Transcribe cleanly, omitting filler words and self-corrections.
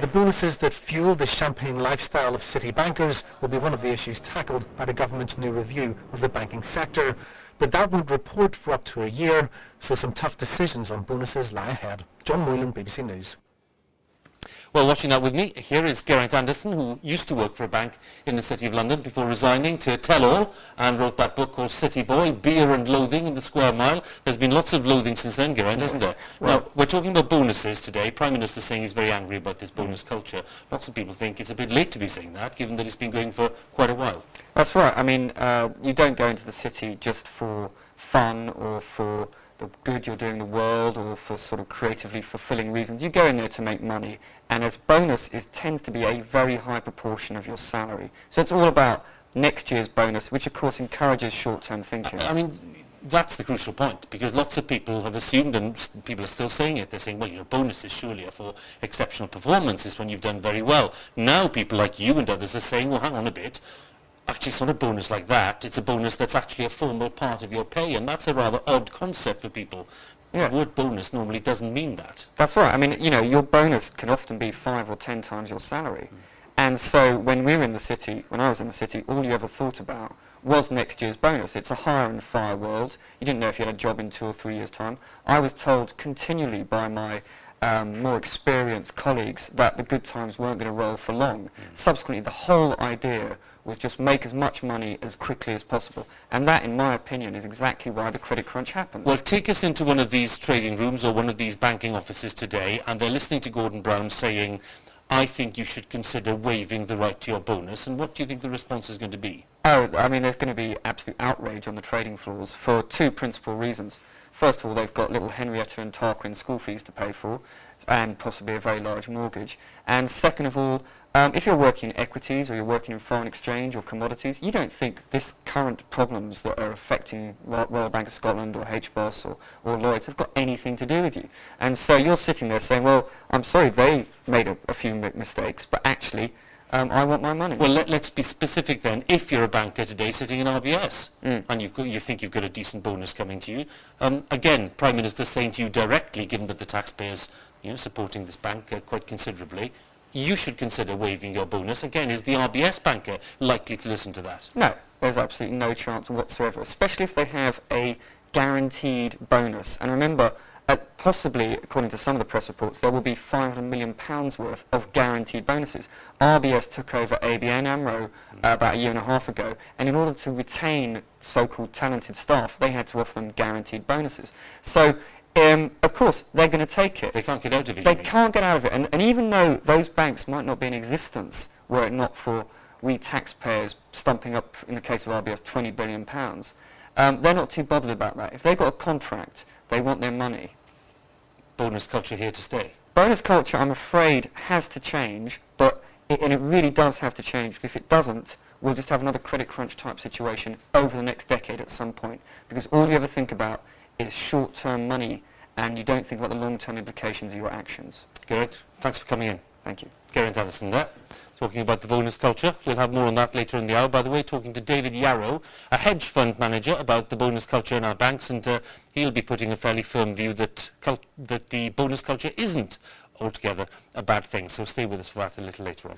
The bonuses that fuel the champagne lifestyle of city bankers will be one of the issues tackled by the government's new review of the banking sector. But that won't report for up to a year, so some tough decisions on bonuses lie ahead. John Moylan, BBC News. Well, watching that with me, here is Geraint Anderson, who used to work for a bank in the City of London before resigning to Tell All, and wrote that book called City Boy, Beer and Loathing in the Square Mile. There's been lots of loathing since then, Geraint, hasn't there? Well, now, we're talking about bonuses today. Prime Minister saying he's very angry about this bonus culture. Lots of people think it's a bit late to be saying that, given that it's been going for quite a while. That's right. I mean, you don't go into the city just for fun or for the good you're doing the world or for sort of creatively fulfilling reasons. You go in there to make money, and as bonus tends to be a very high proportion of your salary. So it's all about next year's bonus, which of course encourages short-term thinking. I mean, that's the crucial point, because lots of people have assumed, and people are still saying it, they're saying, well, your bonuses surely are for exceptional performances when you've done very well. Now people like you and others are saying, well, hang on a bit, actually it's not a bonus like that, it's a bonus that's actually a formal part of your pay, and that's a rather odd concept for people. Yeah. The word bonus normally doesn't mean that. That's right. I mean, you know, your bonus can often be 5 or 10 times your salary. And so when we were in the city, when I was in the city, all you ever thought about was next year's bonus. It's a hire and fire world. You didn't know if you had a job in 2 or 3 years' time. I was told continually by my more experienced colleagues that the good times weren't going to roll for long. Subsequently, the whole idea was just make as much money as quickly as possible. And that, in my opinion, is exactly why the credit crunch happened. Well, take us into one of these trading rooms or one of these banking offices today, and they're listening to Gordon Brown saying, I think you should consider waiving the right to your bonus. And what do you think the response is going to be? Oh, I mean, there's going to be absolute outrage on the trading floors for 2 principal reasons. First of all, they've got little Henrietta and Tarquin school fees to pay for, and possibly a very large mortgage. And second of all, if you're working in equities or you're working in foreign exchange or commodities, you don't think this current problems that are affecting Royal Bank of Scotland or HBOS or Lloyds have got anything to do with you. And so you're sitting there saying, well, I'm sorry, they made a few mistakes, but actually, I want my money. Well, let's be specific then. If you're a banker today sitting in RBS and you think you've got a decent bonus coming to you, again, Prime Minister saying to you directly, given that the taxpayers supporting this bank quite considerably, you should consider waiving your bonus. Again, is the RBS banker likely to listen to that? No, there's absolutely no chance whatsoever, especially if they have a guaranteed bonus. And remember, possibly, according to some of the press reports, there will be £500 million worth of guaranteed bonuses. RBS took over ABN AMRO about a year and a half ago, and in order to retain so-called talented staff, they had to offer them guaranteed bonuses. So, of course, they're going to take it. They can't get out of it. They can't get out of it. And even though those banks might not be in existence were it not for we taxpayers stumping up, in the case of RBS, £20 billion, they're not too bothered about that. If they've got a contract, they want their money. Bonus culture here to stay. Bonus culture, I'm afraid, has to change, and it really does have to change, because if it doesn't, we'll just have another credit crunch type situation over the next decade at some point, because all you ever think about is short-term money, and you don't think about the long-term implications of your actions. Geraint, thanks for coming in. Thank you. Geraint Anderson there, talking about the bonus culture. We'll have more on that later in the hour. By the way, talking to David Yarrow, a hedge fund manager, about the bonus culture in our banks, and he'll be putting a fairly firm view that the bonus culture isn't altogether a bad thing. So stay with us for that a little later on.